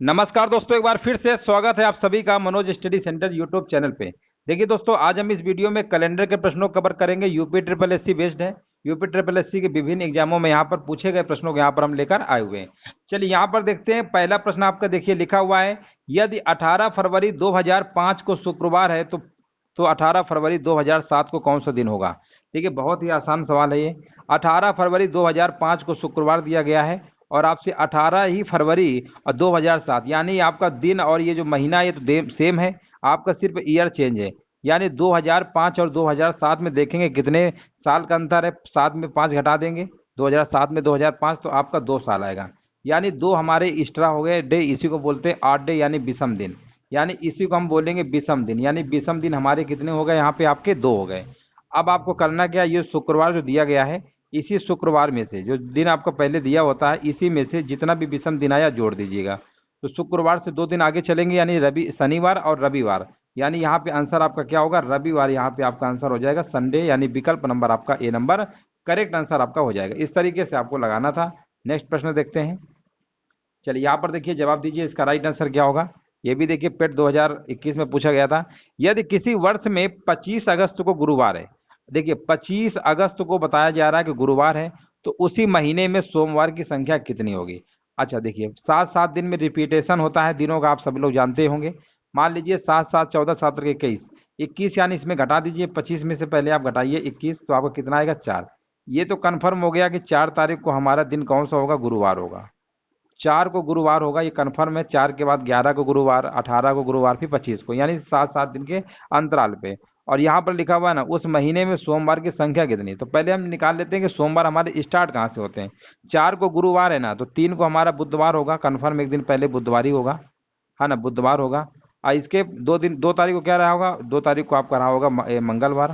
नमस्कार दोस्तों, एक बार फिर से स्वागत है आप सभी का Manoj study centre YouTube channel पे। देखिए दोस्तों, आज हम इस वीडियो में कैलेंडर के प्रश्नों को कवर करेंगे। यूपी ट्रिपल एससी बेस्ड है। यूपी ट्रिपल एससी के विभिन्न एग्जामों में यहाँ पर पूछे गए प्रश्नों को यहाँ पर हम लेकर आए हुए हैं। चलिए यहाँ पर देखते हैं। पहला प्रश्न आपका देखिए लिखा हुआ है, यदि 18 फरवरी 2005 को शुक्रवार है तो 18 फरवरी 2007 को कौन सा दिन होगा। देखिए बहुत ही आसान सवाल है ये। 18 फरवरी 2005 को शुक्रवार दिया गया है और आपसे 18 ही फरवरी और 2007 यानी आपका दिन और ये जो महीना ये तो सेम है, आपका सिर्फ ईयर चेंज है। यानी 2005 और 2007 में देखेंगे कितने साल का अंतर है। 7 में 5 घटा देंगे, 2007 में 2005 तो आपका 2 साल आएगा। यानी 2 हमारे एक्स्ट्रा हो गए डे। इसी को बोलते हैं ऑड डे यानी विषम दिन। यानी इसी को हम बोलेंगे विषम दिन। यानी विषम दिन हमारे कितने हो गए, यहाँ पे आपके 2 हो गए। अब आपको करना क्या, ये शुक्रवार जो दिया गया है इसी शुक्रवार में से जो दिन आपको पहले दिया होता है इसी में से जितना भी विषम दिन आया जोड़ दीजिएगा। तो शुक्रवार से 2 दिन आगे चलेंगे यानी शनिवार और रविवार। यानी यहाँ पे आंसर आपका क्या होगा, रविवार। यहाँ पे आपका आंसर हो जाएगा संडे। यानी विकल्प नंबर आपका ए नंबर करेक्ट आंसर आपका हो जाएगा। इस तरीके से आपको लगाना था। नेक्स्ट प्रश्न देखते हैं। चलिए यहाँ पर देखिए, जवाब दीजिए इसका राइट आंसर क्या होगा। ये भी देखिए पेट 2021 में पूछा गया था। यदि किसी वर्ष में 25 अगस्त को गुरुवार है, देखिए 25 अगस्त को बताया जा रहा है कि गुरुवार है, तो उसी महीने में सोमवार की संख्या कितनी होगी। अच्छा देखिए, 7 दिन में रिपीटेशन होता है दिनों का, आप सभी लोग जानते होंगे। मान लीजिए 7 7 14 7 21, 21 यानी इसमें घटा दीजिए। 25 में से पहले आप घटाइए 21 तो आपको कितना आएगा, 4। ये तो कन्फर्म हो गया कि 4 तारीख को हमारा दिन कौन सा होगा, गुरुवार होगा। 4 को गुरुवार होगा, ये कन्फर्म है। 4 के बाद 11 को गुरुवार, 18 को गुरुवार, फिर 25 को, यानी 7 दिन के अंतराल पे। और यहाँ पर लिखा हुआ है ना, उस महीने में सोमवार की संख्या कितनी। तो पहले हम निकाल लेते हैं कि सोमवार हमारे स्टार्ट कहाँ से होते हैं। 4 को गुरुवार है ना, तो 3 को हमारा बुधवार होगा, कन्फर्म एक दिन पहले बुधवार ही होगा, है ना, बुधवार होगा। और इसके 2 तारीख को क्या रहा होगा, 2 तारीख को आपका रहा होगा मंगलवार,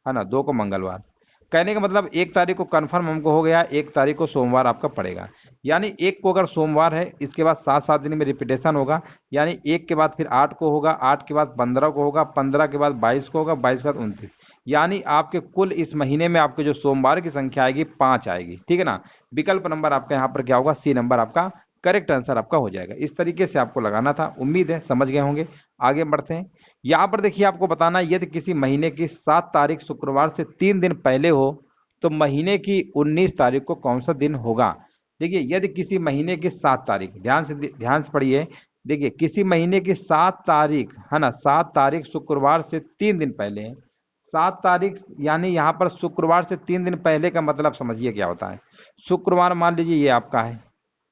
है ना, 2 को मंगलवार। कहने का मतलब 1 तारीख को कन्फर्म हमको हो गया, 1 तारीख को सोमवार आपका पड़ेगा। यानी 1 को अगर सोमवार है, इसके बाद 7 दिन में रिपीटेशन होगा। यानी 1 के बाद फिर 8 को होगा, 8 के बाद 15 को होगा, 15 के बाद 22 को होगा, 22 के बाद 29। यानी आपके कुल इस महीने में आपके जो सोमवार की संख्या आएगी 5 आएगी। ठीक है ना। विकल्प नंबर आपका यहाँ पर क्या होगा, सी नंबर आपका करेक्ट आंसर आपका हो जाएगा। इस तरीके से आपको लगाना था। उम्मीद है समझ गए होंगे। आगे बढ़ते हैं। यहाँ पर देखिए आपको बताना है, यदि किसी महीने की 7 तारीख शुक्रवार से 3 दिन पहले हो तो महीने की 19 तारीख को कौन सा दिन होगा। देखिए यदि किसी महीने की 7 तारीख, ध्यान से पढ़िए। देखिए किसी महीने की 7 तारीख, है ना, 7 तारीख शुक्रवार से 3 दिन पहले है। 7 तारीख यानी यहाँ पर शुक्रवार से 3 दिन पहले का मतलब समझिए क्या होता है। शुक्रवार मान लीजिए ये आपका है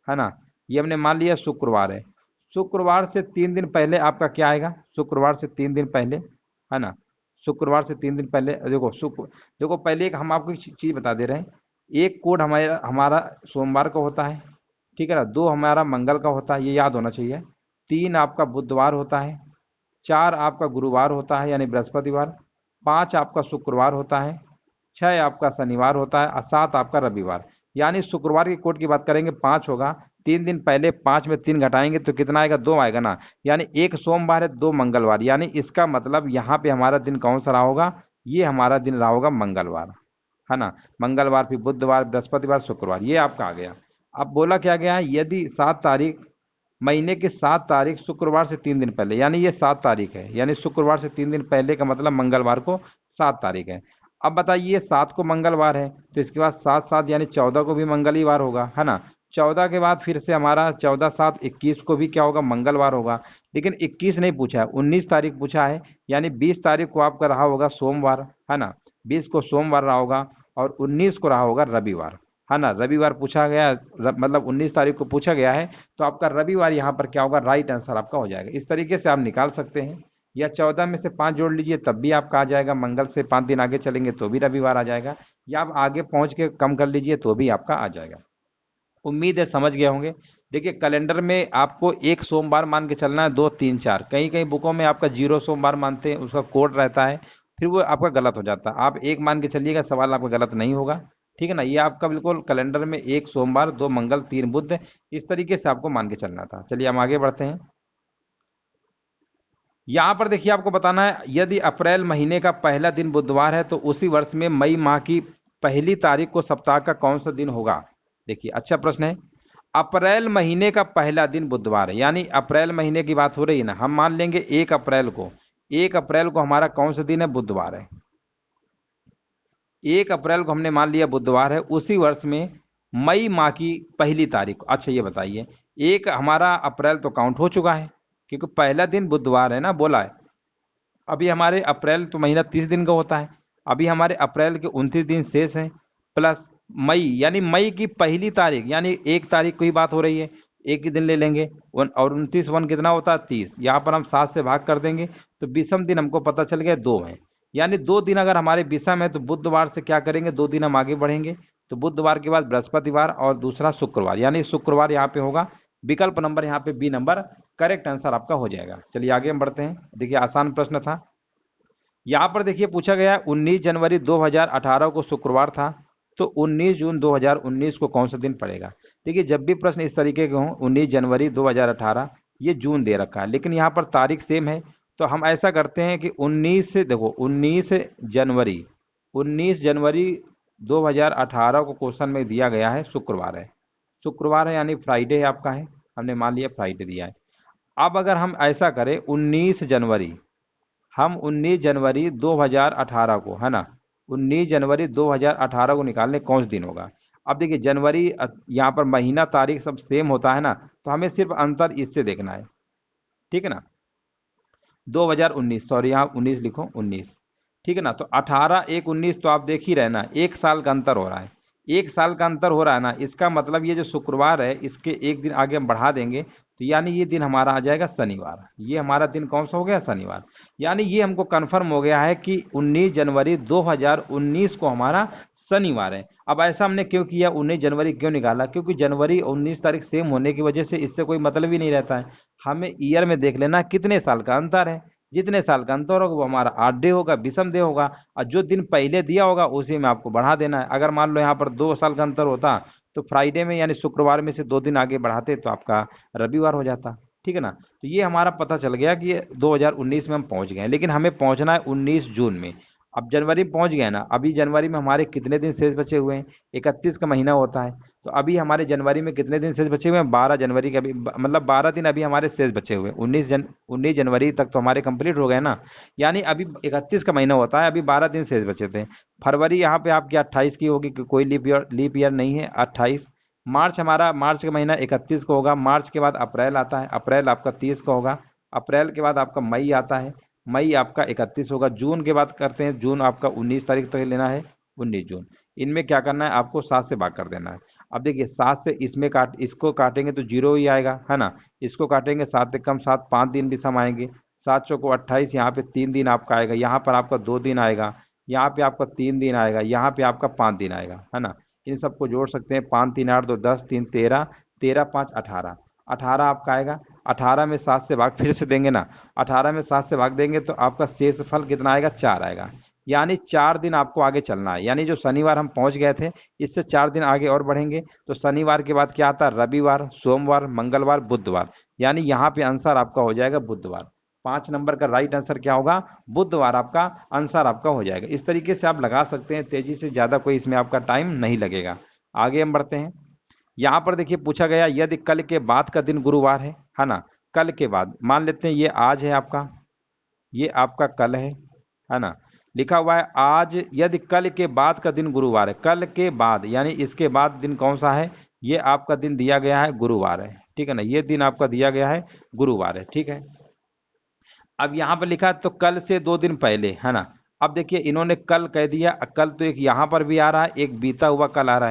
ना, ये हमने मान लिया शुक्रवार है। शुक्रवार से 3 दिन पहले आपका क्या आएगा, शुक्रवार से 3 दिन पहले, है ना, शुक्रवार से 3 दिन पहले। देखो पहले एक हम आपको चीज बता दे रहे हैं। एक कोड हमारा हमारा सोमवार का होता है, ठीक है ना। 2 हमारा मंगल का होता है, ये याद होना चाहिए। 3 आपका बुधवार होता है। 4 आपका गुरुवार होता है यानी बृहस्पतिवार। 5 आपका शुक्रवार होता है। 6 आपका शनिवार होता है और 7 आपका रविवार। यानी शुक्रवार के कोड की बात करेंगे 5 होगा। 3 दिन पहले 5 में 3 घटाएंगे तो कितना आएगा, 2 आएगा ना। यानी 1 सोमवार है, 2 मंगलवार। यानी इसका मतलब यहाँ पे हमारा दिन कौन सा रहा होगा, ये हमारा दिन रहा होगा मंगलवार, है ना। मंगलवार, फिर बुधवार, बृहस्पतिवार, शुक्रवार, ये आपका आ गया। अब बोला क्या गया है, यदि 7 तारीख, महीने की 7 तारीख शुक्रवार से 3 दिन पहले, यानी ये 7 तारीख है। यानी शुक्रवार से 3 दिन पहले का मतलब मंगलवार को 7 तारीख है। अब बताइए 7 को मंगलवार है तो इसके बाद 7 7 यानी 14 को भी मंगल ही वार होगा, है ना। 14 के बाद फिर से हमारा 14 7 21 को भी क्या होगा, मंगलवार होगा। लेकिन 21 नहीं पूछा है, 19 तारीख पूछा है। यानी 20 तारीख को आपका रहा होगा सोमवार, है ना, 20 को सोमवार रहा होगा और 19 को रहा होगा रविवार, है ना। रविवार पूछा गया, मतलब 19 तारीख को पूछा गया है, तो आपका रविवार यहाँ पर क्या होगा, राइट आंसर आपका हो जाएगा। इस तरीके से आप निकाल सकते हैं। या 14 में से 5 जोड़ लीजिए तब भी आपका आ जाएगा। मंगल से 5 दिन आगे चलेंगे तो भी रविवार आ जाएगा। या आप आगे पहुंच के कम कर लीजिए तो भी आपका आ जाएगा। उम्मीद है समझ गए होंगे। देखिए कैलेंडर में आपको एक सोमवार मान के चलना है, 2 3 4। कहीं कहीं बुकों में आपका 0 सोमवार मानते हैं, उसका कोड रहता है, फिर वो आपका गलत हो जाता है। आप एक मान के चलिएगा, सवाल आपका गलत नहीं होगा। ठीक है ना। ये आपका बिल्कुल कैलेंडर में 1 सोमवार, 2 मंगल, 3 बुध, इस तरीके से आपको मान के चलना था। चलिए हम आगे बढ़ते हैं। यहाँ पर देखिए आपको बताना है, यदि अप्रैल महीने का पहला दिन बुधवार है तो उसी वर्ष में मई माह की पहली तारीख को सप्ताह का कौन सा दिन होगा। देखिए अच्छा प्रश्न है। अप्रैल महीने का पहला दिन बुधवार है, यानी अप्रैल महीने की बात हो रही है ना, हम मान लेंगे 1 अप्रैल को, 1 अप्रैल को हमारा कौन सा दिन है, बुधवार है। 1 अप्रैल को हमने मान लिया बुधवार है, उसी वर्ष में मई माह की पहली तारीख। अच्छा ये बताइए, एक हमारा अप्रैल तो काउंट हो चुका है क्योंकि पहला दिन बुधवार है ना, बोला है। अभी हमारे अप्रैल तो महीना 30 दिन का होता है, अभी हमारे अप्रैल के 29 दिन शेष हैं, प्लस मई, यानी मई की पहली तारीख, यानी 1 तारीख को ही बात हो रही है, एक ही दिन ले लेंगे। और 29 कितना होता है, 30। यहाँ पर हम 7 से भाग कर देंगे तो विषम दिन हमको पता चल गया 2 है, यानी 2 दिन अगर हमारे विषम है तो बुधवार से क्या करेंगे, 2 दिन हम आगे बढ़ेंगे। तो बुधवार के बाद बृहस्पतिवार और दूसरा शुक्रवार, यानी शुक्रवार यहाँ पे होगा। विकल्प नंबर यहाँ पे बी नंबर करेक्ट आंसर आपका हो जाएगा। चलिए आगे हम बढ़ते हैं। देखिए आसान प्रश्न था। यहाँ पर देखिए पूछा गया 19 जनवरी 2018 को शुक्रवार था, तो 19 जून 2019 को कौन सा दिन पड़ेगा। देखिए जब भी प्रश्न इस तरीके के हों, 19 जनवरी 2018, ये जून दे रखा है लेकिन यहाँ पर तारीख सेम है, तो हम ऐसा करते हैं कि 19 से देखो 19 जनवरी 2018 को क्वेश्चन में दिया गया है शुक्रवार है, शुक्रवार है यानी फ्राइडे है आपका है, हमने मान लिया फ्राइडे दिया है। अब अगर हम ऐसा करें 19 जनवरी, हम 19 जनवरी 2018 को, है ना, 19 जनवरी 2018 को निकालने कौन सा दिन होगा। अब देखिए जनवरी यहाँ पर महीना तारीख सब सेम होता है ना, तो हमें सिर्फ अंतर इससे देखना है, ठीक है ना। 2019, सॉरी यहाँ 19 लिखो, 19, ठीक है ना। तो 18 1 19, तो आप देख ही रहे ना, 1 साल का अंतर हो रहा है, 1 साल का अंतर हो रहा है ना। इसका मतलब ये जो शुक्रवार है इसके एक दिन आगे हम बढ़ा देंगे, तो यानी ये दिन हमारा आ जाएगा शनिवार। ये हमारा दिन कौन सा हो गया, शनिवार। यानी ये हमको कंफर्म हो गया है कि 19 जनवरी 2019 को हमारा शनिवार है। अब ऐसा हमने क्यों किया, 19 जनवरी क्यों निकाला, क्योंकि जनवरी 19 तारीख सेम होने की वजह से इससे कोई मतलब ही नहीं रहता है। हमें ईयर में देख लेना कितने साल का अंतर है, जितने साल का अंतर होगा वो हमारा आठ डे होगा, विषम डे होगा, और जो दिन पहले दिया होगा उसी में आपको बढ़ा देना है। अगर मान लो यहाँ पर 2 साल का अंतर होता तो फ्राइडे में यानी शुक्रवार में से 2 दिन आगे बढ़ाते तो आपका रविवार हो जाता, ठीक है ना। तो ये हमारा पता चल गया कि 2019 में हम पहुंच गए, लेकिन हमें पहुंचना है 19 जून में। अब जनवरी में पहुंच गए ना, अभी जनवरी में हमारे कितने दिन शेष बचे हुए हैं, 31 का महीना होता है, तो अभी हमारे जनवरी में कितने दिन शेष बचे हुए हैं, 12 जनवरी के, अभी मतलब 12 दिन अभी हमारे शेष बचे हुए हैं। 19 जनवरी तक तो हमारे कंप्लीट हो गए ना, यानी अभी 31 का महीना होता है, अभी 12 दिन शेष बचे थे। फरवरी यहाँ पे आपकी 28 की होगी, कोई लीप ईयर नहीं है, 28। मार्च हमारा, मार्च का महीना 31 को होगा, मार्च के बाद अप्रैल आता है, अप्रैल आपका 30 का होगा, अप्रैल के बाद आपका मई आता है, मई आपका 31 होगा। जून की बात करते हैं, जून आपका 19 तारीख तक लेना है, 19 जून। इनमें क्या करना है, आपको 7 से भाग कर देना है। अब देखिए 7 से इसमें इसको काटेंगे तो 0 ही आएगा, है ना। इसको काटेंगे 7 से कम 7, 5 दिन भी सम आएंगे, 7 चौको 28, यहाँ पे 3 दिन आपका आएगा, यहाँ पर आपका 2 दिन आएगा, यहाँ पे आपका 3 दिन आएगा, यहाँ पे आपका 5 दिन आएगा, है ना। इन सबको जोड़ सकते हैं, 5 3 8 2 10, 3 13, 13 5 18, 18 आपका आएगा। 18 में 7 से भाग फिर से देंगे ना, 18 में 7 से भाग देंगे तो आपका शेष फल कितना आएगा, 4 आएगा। यानी 4 दिन आपको आगे चलना है, यानी जो शनिवार हम पहुंच गए थे इससे 4 दिन आगे और बढ़ेंगे, तो शनिवार के बाद क्या आता है, रविवार, सोमवार, मंगलवार, बुधवार, यानी यहाँ पे आंसर आपका हो जाएगा बुधवार। 5 नंबर का राइट आंसर क्या होगा, बुधवार आपका आंसर आपका हो जाएगा। इस तरीके से आप लगा सकते हैं तेजी से, ज्यादा कोई इसमें आपका टाइम नहीं लगेगा। आगे हम बढ़ते हैं। यहाँ पर देखिए पूछा गया यदि कल के बाद का दिन गुरुवार है ना, कल के बाद मान लेते हैं ये आज है आपका, ये आपका कल है ना, लिखा हुआ है आज, यदि कल के बाद का दिन गुरुवार है, कल के बाद यानी इसके बाद दिन कौन सा है, ये आपका दिन दिया गया है गुरुवार है, ठीक है ना, ये दिन आपका दिया गया है गुरुवार है, ठीक है। अब यहाँ पर लिखा है तो कल से 2 दिन पहले, है ना। अब देखिए इन्होंने कल कह दिया, कल तो एक यहाँ पर भी आ रहा है, एक बीता हुआ कल आ रहा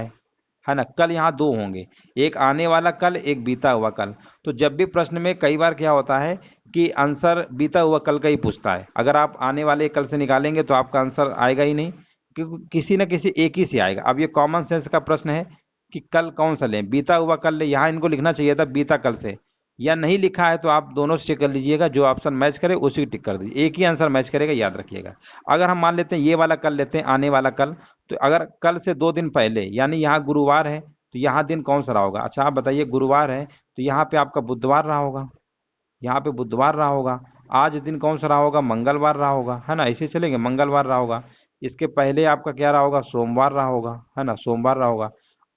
है ना। कल यहाँ 2 होंगे, एक आने वाला कल, एक बीता हुआ कल। तो जब भी प्रश्न में कई बार क्या होता है कि आंसर बीता हुआ कल का ही पूछता है, अगर आप आने वाले कल से निकालेंगे तो आपका आंसर आएगा ही नहीं, क्योंकि किसी न किसी एक ही से आएगा। अब ये कॉमन सेंस का प्रश्न है कि कल कौन सा लें, बीता हुआ कल लें, यहाँ इनको लिखना चाहिए था बीता कल से, या नहीं लिखा है तो आप दोनों से चेक कर लीजिएगा, जो ऑप्शन मैच करे उसी टिक कर दीजिए, एक ही आंसर मैच करेगा, याद रखिएगा। अगर हम मान लेते हैं ये वाला कल लेते हैं, आने वाला कल, तो अगर कल से 2 दिन पहले यानी यहाँ गुरुवार है तो यहाँ दिन कौन सा रहा होगा। अच्छा आप बताइए, गुरुवार है तो यहाँ पे आपका बुधवार रहा होगा, यहाँ पे बुधवार रहा होगा। आज दिन कौन सा रहा होगा, मंगलवार रहा होगा, है ना, ऐसे चलेंगे, मंगलवार रहा होगा। इसके पहले आपका क्या रहा होगा, सोमवार रहा होगा, है ना, सोमवार रहा होगा।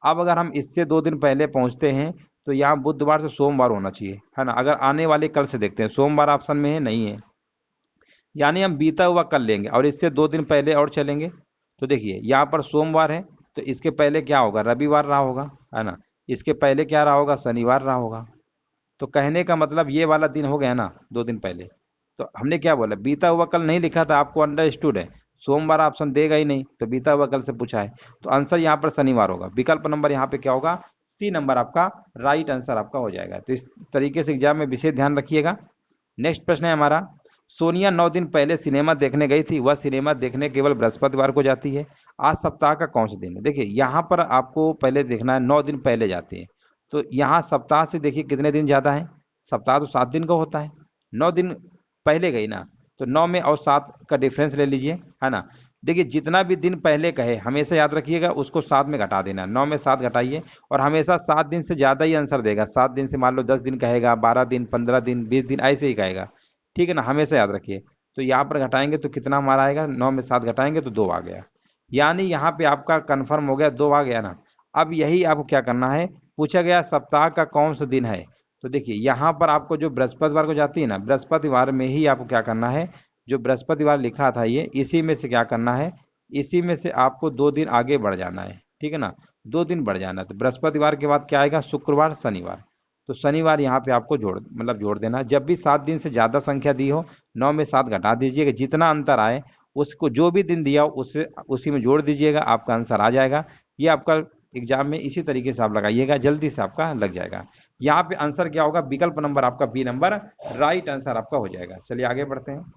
अब अगर हम इससे 2 दिन पहले पहुंचते हैं तो यहाँ बुधवार से सोमवार होना चाहिए, है ना। अगर आने वाले कल से देखते हैं, सोमवार ऑप्शन में है, नहीं है, यानी हम बीता हुआ कल लेंगे और इससे 2 दिन पहले और चलेंगे। तो देखिए यहाँ पर सोमवार है, तो इसके पहले क्या होगा, रविवार रहा होगा, है ना। इसके पहले क्या रहा होगा, शनिवार रहा होगा। तो कहने का मतलब ये वाला दिन हो गया ना 2 दिन पहले। तो हमने क्या बोला, बीता हुआ कल नहीं लिखा था, आपको अंडरस्टूड है। सोमवार ऑप्शन देगा ही नहीं, तो बीता हुआ कल से पूछा है, तो आंसर यहाँ पर शनिवार होगा। विकल्प नंबर यहाँ पे क्या होगा, सी नंबर आपका राइट आंसर आपका हो जाएगा। तो इस तरीके से एग्जाम में विशेष ध्यान रखिएगा। नेक्स्ट प्रश्न है हमारा, सोनिया 9 दिन पहले सिनेमा देखने गई थी, वह सिनेमा देखने केवल बृहस्पतिवार को जाती है, आज सप्ताह का कौन सा दिन है। देखिए यहाँ पर आपको पहले देखना है 9 दिन पहले जाती है, तो यहाँ सप्ताह से देखिए कितने दिन ज़्यादा है, सप्ताह तो 7 दिन का होता है, 9 दिन पहले गई ना, तो 9 में और 7 का डिफरेंस ले लीजिए, है ना। देखिए जितना भी दिन पहले कहे हमेशा याद रखिएगा, उसको 7 में घटा देना, 9 में 7 घटाइए, और हमेशा 7 दिन से ज़्यादा ही आंसर देगा। 7 दिन से मान लो 10 दिन कहेगा, 12 दिन, 15 दिन, 20 दिन, ऐसे ही कहेगा, ठीक है ना, हमेशा याद रखिए। तो यहाँ पर घटाएंगे तो कितना हमारा आएगा, 9 में 7 घटाएंगे तो 2 आ गया, यानी यहाँ पे आपका कंफर्म हो गया, 2 आ गया ना। अब यही आपको क्या करना है, पूछा गया सप्ताह का कौन सा दिन है, तो देखिए यहाँ पर आपको जो बृहस्पतिवार को जाती है ना, बृहस्पतिवार में ही आपको क्या करना है, जो बृहस्पतिवार लिखा था ये, इसी में से क्या करना है, इसी में से आपको 2 दिन आगे बढ़ जाना है, ठीक है ना, 2 दिन बढ़ जाना है। तो बृहस्पतिवार के बाद क्या आएगा, शुक्रवार, शनिवार। तो शनिवार यहाँ पे आपको जोड़ देना। जब भी 7 दिन से ज़्यादा संख्या दी हो, 9 में 7 घटा दीजिएगा, जितना अंतर आए उसको, जो भी दिन दिया हो उससे उसी में जोड़ दीजिएगा, आपका आंसर आ जाएगा। ये आपका एग्जाम में इसी तरीके से आप लगाइएगा, जल्दी से आपका लग जाएगा। यहाँ पे आंसर क्या होगा, विकल्प नंबर आपका बी नंबर राइट आंसर आपका हो जाएगा। चलिए आगे बढ़ते हैं।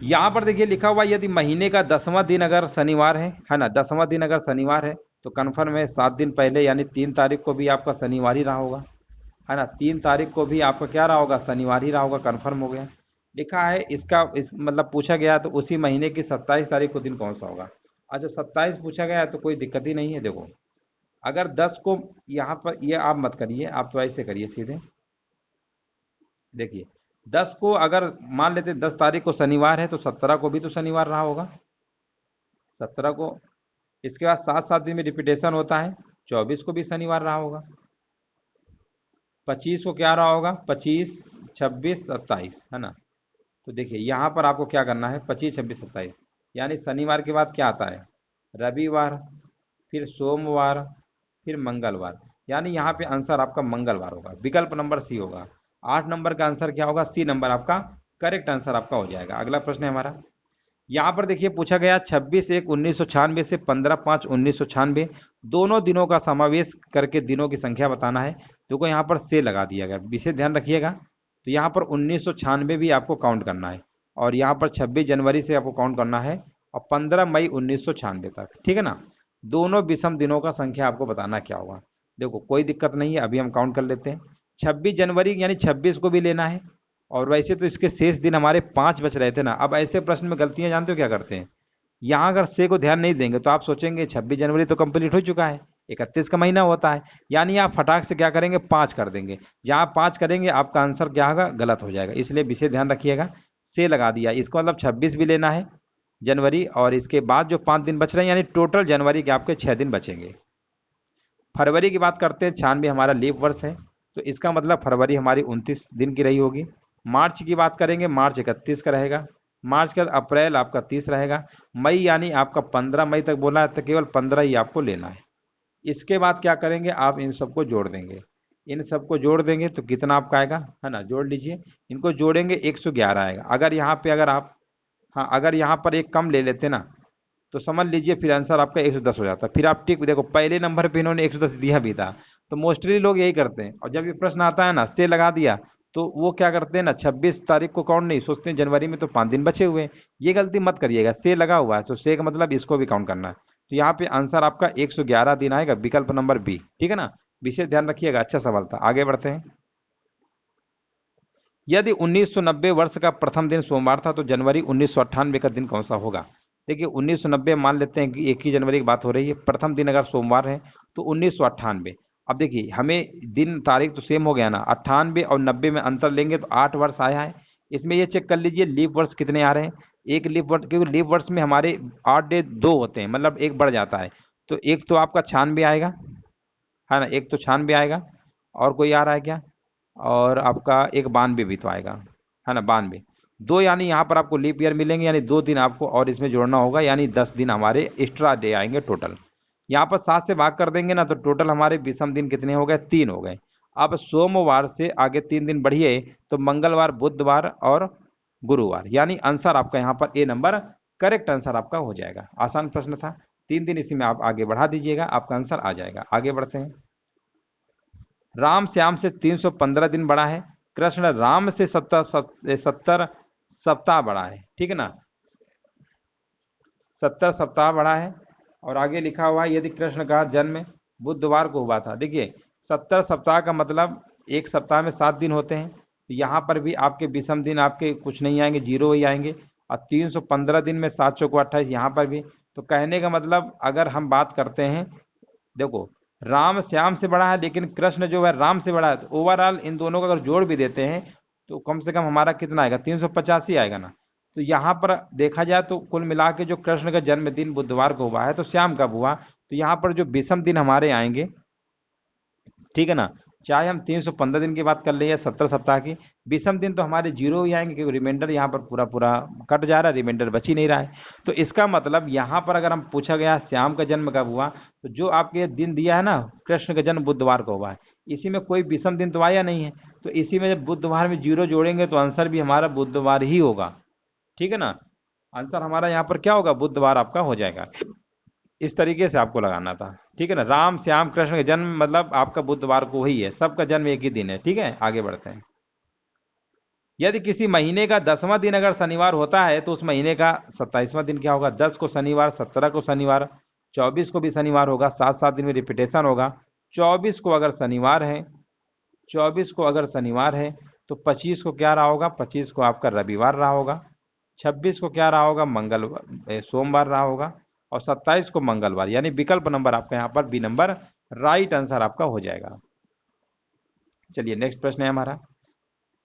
यहाँ पर देखिए लिखा हुआ, यदि महीने का 10वां दिन अगर शनिवार है ना, 10वां दिन अगर शनिवार है तो कन्फर्म है 7 दिन पहले यानी 3 तारीख को भी आपका शनिवार ही रहा होगा, है ना। 3 तारीख को भी आपका क्या रहा होगा, शनिवार ही रहा होगा, कन्फर्म हो गया। लिखा है इसका मतलब पूछा गया तो उसी महीने की 27 तारीख को दिन कौन सा होगा। अच्छा 27 पूछा गया है तो कोई दिक्कत ही नहीं है। देखो अगर 10 को यहाँ पर, ये आप मत करिए, आप तो ऐसे करिए सीधे। देखिए 10 को अगर मान लेते 10 तारीख को शनिवार है तो 17 को भी तो शनिवार रहा होगा, 17 को, इसके बाद 7 दिन में रिपीटेशन होता है, 24 को भी शनिवार रहा होगा, 25 को क्या रहा होगा, 25, 26, 27, है ना। तो देखिए यहाँ पर आपको क्या करना है, 25, 26, 27, यानी शनिवार के बाद क्या आता है, रविवार, फिर सोमवार, फिर मंगलवार, यानी यहाँ पे आंसर आपका मंगलवार होगा, विकल्प नंबर सी होगा। 8 नंबर का आंसर क्या होगा, सी नंबर आपका करेक्ट आंसर आपका हो जाएगा। अगला प्रश्न है हमारा, यहाँ पर देखिए पूछा गया 26/1/1996 से 15/5/1996 दोनों दिनों का समावेश करके दिनों की संख्या बताना है। देखो यहाँ पर से लगा दिया गया, विशेष ध्यान रखिएगा। तो यहाँ पर 1996 भी आपको काउंट करना है, और यहाँ पर 26 जनवरी से आपको काउंट करना है, और 15 मई 1996 तक, ठीक है ना। दोनों विषम दिनों का संख्या आपको बताना क्या होगा। देखो कोई दिक्कत नहीं है, अभी हम काउंट कर लेते हैं। 26 जनवरी यानी 26 को भी लेना है, और वैसे तो इसके शेष दिन हमारे 5 बच रहे थे ना। अब ऐसे प्रश्न में गलतियां जानते हो क्या करते हैं, यहाँ अगर से को ध्यान नहीं देंगे तो आप सोचेंगे 26 जनवरी तो कंप्लीट हो चुका है, 31 का महीना होता है, यानी आप फटाक से क्या करेंगे, 5 कर देंगे। जहाँ 5 करेंगे आपका आंसर क्या होगा, गलत हो जाएगा, इसलिए विशेष ध्यान रखिएगा। से लगा दिया, इसका मतलब 26 भी लेना है जनवरी, और इसके बाद जो 5 दिन बच रहे हैं, यानी टोटल जनवरी के आपके 6 दिन बचेंगे। फरवरी की बात करते हैं, 96 हमारा लीप वर्ष है, तो इसका मतलब फरवरी हमारी 29 दिन की रही होगी। मार्च की बात करेंगे, मार्च 31 का रहेगा। मार्च के बाद अप्रैल आपका 30 रहेगा। मई यानी आपका 15 मई तक बोला है, तो केवल 15 ही आपको लेना है। इसके बाद क्या करेंगे, आप इन सबको जोड़ देंगे, इन सबको जोड़ देंगे तो कितना आपका आएगा, है ना, जोड़ लीजिए, इनको जोड़ेंगे 111 आएगा। अगर यहाँ पे अगर आप, हाँ अगर यहाँ पर एक कम ले लेते ना, तो समझ लीजिए फिर आंसर आपका 110 हो जाता। फिर आप टिक देखो, पहले नंबर पे इन्होंने 110 दिया भी था, तो मोस्टली लोग यही करते हैं। और जब ये प्रश्न आता है ना, से लगा दिया, तो वो क्या करते हैं ना, 26 तारीख को काउंट नहीं, सोचते हैं जनवरी में तो 5 दिन बचे हुए हैं। ये गलती मत करिएगा, से लगा हुआ है तो से का मतलब इसको भी काउंट करना है। तो यहाँ पे आंसर आपका 111 दिन आएगा, विकल्प नंबर बी, ठीक है ना। विशेष ध्यान रखिएगा, अच्छा सवाल था। आगे बढ़ते हैं। यदि 1990 वर्ष का प्रथम दिन सोमवार था तो जनवरी 1998 का दिन कौन सा होगा। देखिए 1990 मान लेते हैं कि 1 ही जनवरी की बात हो रही है, प्रथम दिन अगर सोमवार है तो 1998। अब देखिए हमें दिन तारीख तो सेम हो गया ना, 98 और 90 में अंतर लेंगे तो 8 वर्ष आया है। इसमें ये चेक कर लीजिए लीप वर्ष कितने आ रहे हैं, एक लीप वर्ष, क्योंकि लीप वर्ष में हमारे 8 डे 2 होते हैं, मतलब एक बढ़ जाता है, तो एक तो आपका 96 आएगा, है ना, एक तो 96 आएगा, और कोई आ रहा है क्या, और आपका एक 92 भी तो आएगा, है ना, 92 दो, यानी यहाँ पर आपको लीप ईयर मिलेंगे, यानी 2 दिन आपको और इसमें जोड़ना होगा, यानी 10 दिन हमारे एक्स्ट्रा डे आएंगे टोटल। यहाँ पर 7 से भाग कर देंगे ना, तो टोटल हमारे विषम दिन कितने हो गए, 3 हो गए। अब सोमवार से आगे 3 दिन बढ़िए, तो मंगलवार, बुधवार और गुरुवार, यानी आंसर आपका यहाँ पर ए नंबर करेक्ट आंसर आपका हो जाएगा। आसान प्रश्न था, 3 दिन इसी में आप आगे बढ़ा दीजिएगा, आपका आंसर आ जाएगा। आगे बढ़ते हैं। राम श्याम से 315 दिन बड़ा है, कृष्ण राम से 70 सप्ताह बड़ा है, ठीक है ना, 70 सप्ताह बड़ा है। और आगे लिखा हुआ है यदि कृष्ण का जन्म बुधवार को हुआ था। देखिए 70 सप्ताह का मतलब एक सप्ताह में 7 दिन होते हैं, तो यहाँ पर भी आपके विषम दिन आपके कुछ नहीं आएंगे, 0 ही आएंगे। और 315 दिन में 7 चौको 28, यहाँ पर भी। तो कहने का मतलब अगर हम बात करते हैं, देखो राम श्याम से बड़ा है, लेकिन कृष्ण जो है राम से बड़ा है, तो ओवरऑल इन दोनों को अगर जोड़ भी देते हैं तो कम से कम हमारा कितना आएगा, 385 आएगा ना। तो यहाँ पर देखा जाए तो कुल मिला के जो कृष्ण का जन्मदिन बुधवार को हुआ है, तो श्याम कब हुआ, तो यहाँ पर जो विषम दिन हमारे आएंगे, ठीक है ना, चाहे हम 315 दिन की बात कर ले या 70 सप्ताह की, विषम दिन तो हमारे 0 ही आएंगे, क्योंकि रिमाइंडर यहाँ पर पूरा पूरा कट जा रहा है, रिमाइंडर बच ही नहीं रहा है। तो इसका मतलब यहाँ पर अगर हम पूछा गया श्याम का जन्म कब हुआ, तो जो आपके दिन दिया है ना, कृष्ण का जन्म बुधवार को हुआ है, इसी में कोई विषम दिन तो आया नहीं है, तो इसी में जब बुधवार में 0 जोड़ेंगे तो आंसर भी हमारा बुधवार ही होगा, ठीक है ना। आंसर हमारा यहाँ पर क्या होगा, बुधवार आपका हो जाएगा। इस तरीके से आपको लगाना था, ठीक है ना। राम श्याम कृष्ण का जन्म मतलब आपका बुधवार को ही है, सबका जन्म एक ही दिन है, ठीक है। आगे बढ़ते हैं। यदि किसी महीने का 10वां दिन अगर शनिवार होता है, तो उस महीने का 27वां दिन क्या होगा, 10 को शनिवार, 17 को शनिवार, 24 को भी शनिवार होगा, 7 दिन में रिपीटेशन होगा। 24 को अगर शनिवार है, 24 को अगर शनिवार है, तो 25 को क्या रहा होगा, 25 को आपका रविवार रहा होगा। 26 को क्या रहा होगा, मंगलवार सोमवार रहा होगा। और 27 को मंगलवार, यानी विकल्प नंबर आपका यहाँ पर बी नंबर राइट आंसर आपका हो जाएगा। चलिए नेक्स्ट प्रश्न है हमारा।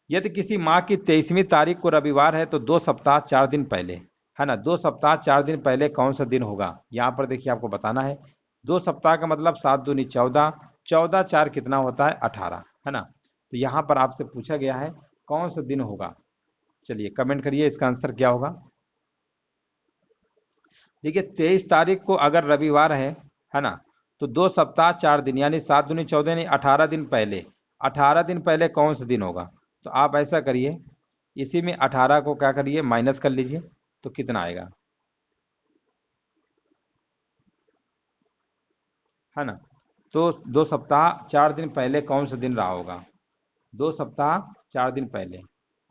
यदि किसी माह की 23वीं तारीख को रविवार है, तो 2 सप्ताह 4 दिन पहले, है ना, 2 सप्ताह 4 दिन पहले कौन सा दिन होगा, यहाँ पर देखिए आपको बताना है। 2 सप्ताह का मतलब 7 दूनी 14, 14 4 कितना होता है, 18, है ना। तो यहाँ पर आपसे पूछा गया है कौन सा दिन होगा। चलिए कमेंट करिए इसका आंसर क्या होगा। देखिए 23 तारीख को अगर रविवार है ना, तो 2 सप्ताह 4 दिन, यानी 7 दूनी 14, यानी 18 दिन पहले, 18 दिन पहले कौन सा दिन होगा। तो आप ऐसा करिए, इसी में 18 को क्या करिए, माइनस कर लीजिए, तो कितना आएगा, है ना। तो 2 सप्ताह 4 दिन पहले कौन सा दिन रहा होगा, 2 सप्ताह 4 दिन पहले,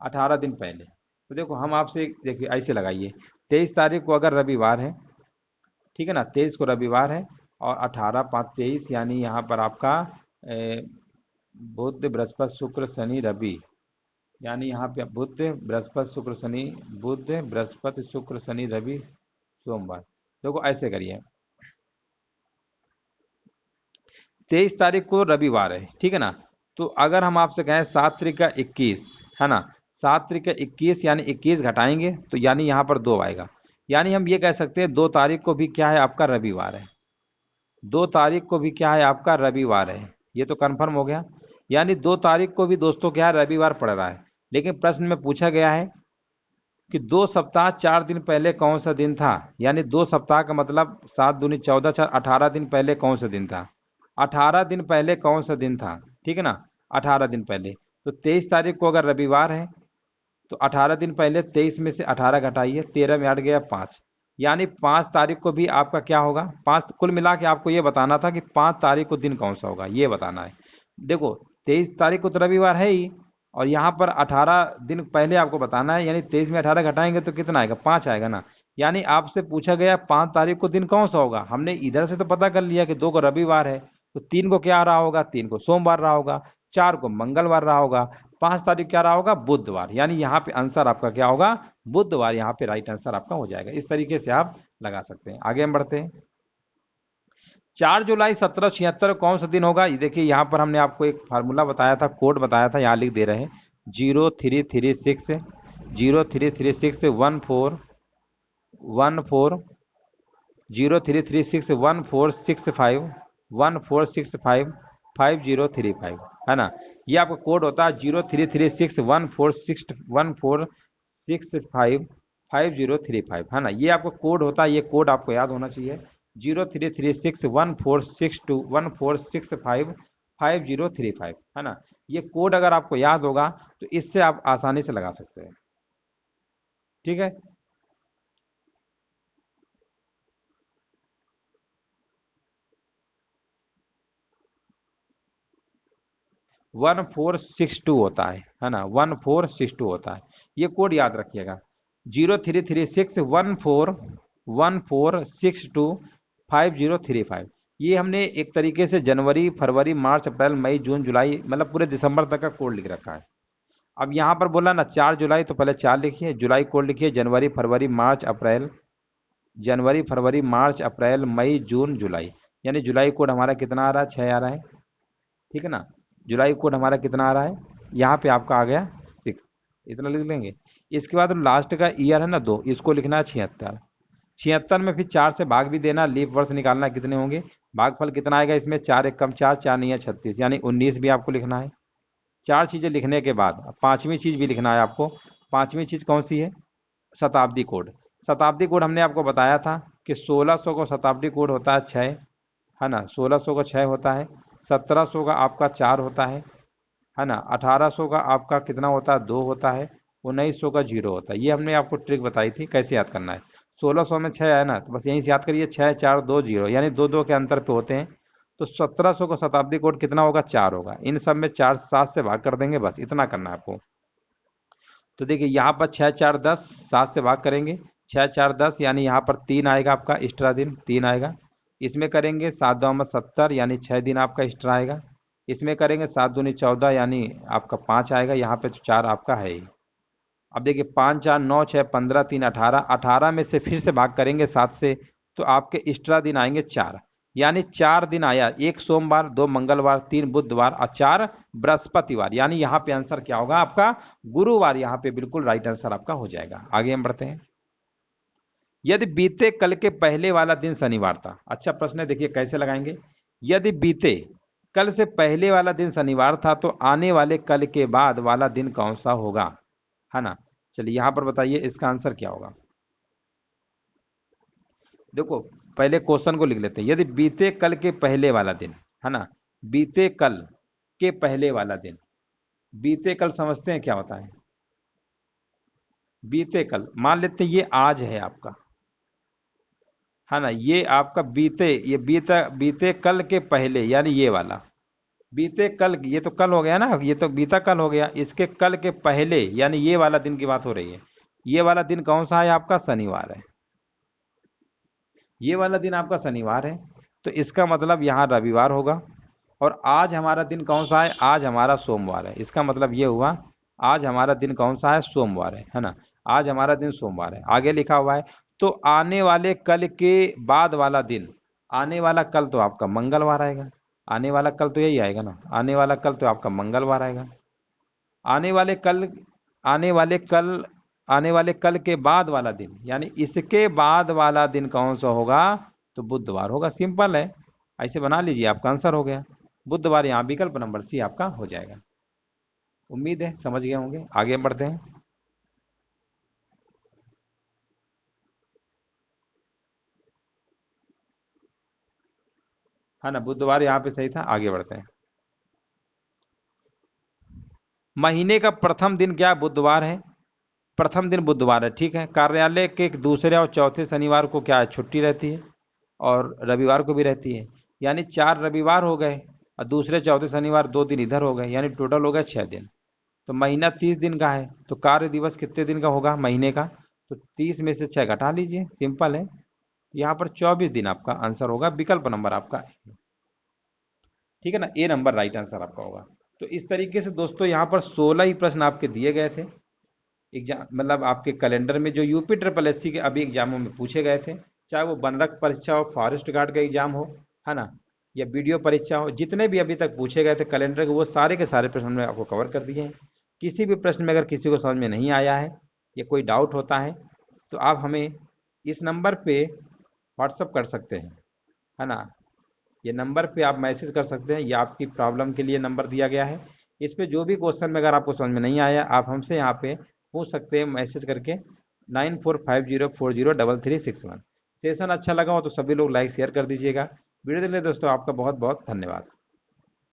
18 दिन पहले। तो देखो हम आपसे देखिए ऐसे लगाइए, 23 तारीख को अगर रविवार है, ठीक है ना, 23 को रविवार है, और 18 5 23, यानी यहाँ पर आपका बुध बृहस्पति शुक्र शनि रवि, यानी यहाँ पे बुध बृहस्पति शुक्र शनि, बुध बृहस्पति शुक्र शनि रवि सोमवार। देखो ऐसे करिए, 23 तारीख को रविवार है, ठीक है ना। तो अगर हम आपसे कहें 7 तारीख का 21, है ना, 7 तारीख का 21, यानी 21 घटाएंगे तो यानी यहाँ पर 2 आएगा, यानी हम ये कह सकते हैं 2 तारीख को भी क्या है, आपका रविवार है। 2 तारीख को भी क्या है, आपका रविवार है, ये तो कंफर्म हो गया। यानी 2 तारीख को भी दोस्तों क्या है, रविवार पड़ रहा है। लेकिन प्रश्न में पूछा गया है कि 2 सप्ताह 4 दिन पहले कौन सा दिन था, यानी 2 सप्ताह का मतलब 7 दूनी 14 4, 18 दिन पहले कौन सा दिन था, 18 दिन पहले कौन सा दिन था, ठीक है ना, 18 दिन पहले। तो 23 तारीख को अगर रविवार है, तो 18 दिन पहले 23 में से 18 घटाइए, 13 में हट गया 5, यानी 5 तारीख को भी आपका क्या होगा, 5 कुल मिला के आपको ये बताना था कि 5 तारीख को दिन कौन सा होगा, ये बताना है। देखो 23 तारीख को तो रविवार है ही, और यहाँ पर 18 दिन पहले आपको बताना है, यानी 23 में 18 घटाएंगे तो कितना आएगा, 5 आएगा ना। यानी आपसे पूछा गया 5 तारीख को दिन कौन सा होगा, हमने इधर से तो पता कर लिया कि 2 को रविवार है, तो 3 को क्या रहा होगा, 3 को सोमवार रहा होगा, 4 को मंगलवार रहा होगा, 5 तारीख क्या रहा होगा, बुधवार। यानी यहाँ पे आंसर आपका क्या होगा, बुधवार, यहाँ पे राइट आंसर आपका हो जाएगा। इस तरीके से आप लगा सकते हैं। आगे हम बढ़ते हैं। 4 जुलाई 1776 कौन सा दिन होगा, ये देखिए यहाँ पर हमने आपको एक फार्मूला बताया था, कोड बताया था, यहाँ लिख दे रहे हैं 0336 0336 14 14 0336 1465 14655035, है ना। ये आपका कोड होता है 033614655035, है ना। ये आपका कोड होता है, ये कोड आपको याद होना चाहिए 0336146214655035, है ना। ये कोड अगर आपको याद होगा तो इससे आप आसानी से लगा सकते हैं, ठीक है। 1462 होता है ना, 1462 होता है। ये कोड याद रखिएगा 033614625035। ये हमने एक तरीके से जनवरी फरवरी मार्च अप्रैल मई जून जुलाई मतलब पूरे दिसंबर तक का कोड लिख रखा है। अब यहाँ पर बोला ना 4 जुलाई, तो पहले 4 लिखिए, जुलाई कोड लिखिए, जनवरी फरवरी मार्च अप्रैल, जनवरी फरवरी मार्च अप्रैल मई जून जुलाई, यानी जुलाई कोड हमारा कितना आ रहा है, 6 आ रहा है, ठीक है ना। जुलाई कोड हमारा कितना आ रहा है, यहाँ पे आपका आ गया 6, इतना लिख लेंगे। इसके बाद लास्ट का ईयर है ना 2, इसको लिखना है 76। 76 में फिर 4 से भाग भी देना, लीप वर्ष निकालना कितने होंगे, भागफल कितना आएगा इसमें, 4 एक कम 4, 4 नहीं है 36, यानी 19 भी आपको लिखना है। 4 चीजें लिखने के बाद पांचवी चीज भी लिखना है आपको। पांचवी चीज कौन सी है, शताब्दी कोड। शताब्दी कोड हमने आपको बताया था कि 1600 का शताब्दी कोड होता है 6, है ना, 1600 का 6 होता है, 1700 का आपका 4 होता है ना, 1800 का आपका कितना होता है, 2 होता है, 1900 का 0 होता है। ये हमने आपको ट्रिक बताई थी कैसे याद करना है। 1600 में 6 है ना, तो बस यहीं से याद करिए 6 4 2 0, यानी 2 2 के अंतर पे होते हैं। तो 1700 का शताब्दी कोड कितना होगा, 4 होगा। इन सब में 4 7 से भाग कर देंगे, बस इतना करना है आपको। तो देखिए यहाँ पर 6 4 10, 7 से भाग करेंगे, 6 4 10, यानी यहाँ पर 3 आएगा आपका एक्स्ट्रा दिन, 3 आएगा। इसमें करेंगे 7 2 में 70, यानी 6 दिन आपका एक्स्ट्रा आएगा। इसमें करेंगे 7 दूनी 14, यानी आपका 5 आएगा, यहाँ पे तो 4 आपका है ही। अब देखिए 5 4 9 6 15 3 18, 18 में से फिर से भाग करेंगे 7 से, तो आपके एक्स्ट्रा दिन आएंगे 4, यानी 4 दिन आया, 1 सोमवार, 2 मंगलवार, 3 बुधवार और 4 बृहस्पतिवार, यानी यहाँ पे आंसर क्या होगा आपका, गुरुवार। यहाँ पे बिल्कुल राइट आंसर आपका हो जाएगा। आगे हम बढ़ते हैं। यदि बीते कल के पहले वाला दिन शनिवार था, अच्छा प्रश्न है, देखिए कैसे लगाएंगे। यदि बीते कल से पहले वाला दिन शनिवार था तो आने वाले कल के बाद वाला दिन कौन सा होगा, है ना। चलिए यहां पर बताइए इसका आंसर क्या होगा। देखो पहले क्वेश्चन को लिख लेते हैं। यदि बीते कल के पहले वाला दिन, है ना, बीते कल के पहले वाला दिन, बीते कल समझते हैं क्या होता है। बीते कल मान लेते हैं ये आज है आपका, है ना, ये आपका बीते, ये बीता बीते कल के पहले, यानी ये वाला बीते कल, ये तो कल हो गया ना, ये तो बीता कल हो गया, इसके कल के पहले यानी ये वाला दिन की बात हो रही है। ये वाला दिन कौन सा है आपका, शनिवार है। ये वाला दिन आपका शनिवार है, तो इसका मतलब यहाँ रविवार होगा। और आज हमारा दिन कौन सा है, आज हमारा सोमवार है। इसका मतलब ये हुआ आज हमारा दिन कौन सा है, सोमवार है ना। आज हमारा दिन सोमवार है। आगे लिखा हुआ है तो आने वाले कल के बाद वाला दिन, आने वाला कल तो आपका मंगलवार आएगा। आने वाला कल तो यही आएगा ना, आने वाला कल तो आपका मंगलवार आएगा। आने वाले कल, आने वाले कल, आने वाले कल के बाद वाला दिन, यानी इसके बाद वाला दिन कौन सा होगा, तो बुधवार होगा। सिंपल है, ऐसे बना लीजिए, आपका आंसर हो गया बुधवार। यहाँ विकल्प नंबर सी आपका हो जाएगा। उम्मीद है समझ गए होंगे। आगे बढ़ते हैं। है ना, बुधवार यहाँ पे सही था। आगे बढ़ते हैं। महीने का प्रथम दिन क्या बुधवार है, प्रथम दिन बुधवार है, ठीक है। कार्यालय के दूसरे और चौथे शनिवार को क्या है, छुट्टी रहती है, और रविवार को भी रहती है, यानी 4 रविवार हो गए, और दूसरे चौथे शनिवार 2 दिन इधर हो गए, यानी टोटल हो गया 6 दिन। तो महीना 30 दिन का है, तो कार्य दिवस कितने दिन का होगा महीने का, तो 30 में से 6 घटा लीजिए, सिंपल है। यहाँ पर 24 दिन आपका आंसर होगा, विकल्प नंबर आपका, ठीक है ना, ए नंबर राइट आंसर आपका होगा। तो इस तरीके से दोस्तों यहाँ पर 16 ही प्रश्न आपके दिए गए थे एग्जाम, मतलब आपके कैलेंडर में, जो यूपी ट्रिपल एससी के अभी एग्जामों में पूछे गए थे। चाहे वो बनरक परीक्षा हो, फॉरेस्ट गार्ड का एग्जाम हो, है ना, या वीडियो परीक्षा हो, जितने भी अभी तक पूछे गए थे कैलेंडर के, वो सारे के सारे प्रश्न हमने आपको कवर कर दिए हैं। किसी भी प्रश्न में अगर किसी को समझ में नहीं आया है या कोई डाउट होता है, तो आप हमें इस नंबर पे व्हाट्सअप कर सकते हैं, है ना। ये नंबर पे आप मैसेज कर सकते हैं, ये आपकी प्रॉब्लम के लिए नंबर दिया गया है। इस पे जो भी क्वेश्चन में अगर आपको समझ में नहीं आया, आप हमसे यहाँ पे पूछ सकते हैं मैसेज करके 9450403361। सेशन अच्छा लगा हो तो सभी लोग लाइक शेयर कर दीजिएगा। वीडियो देखने दोस्तों आपका बहुत बहुत धन्यवाद।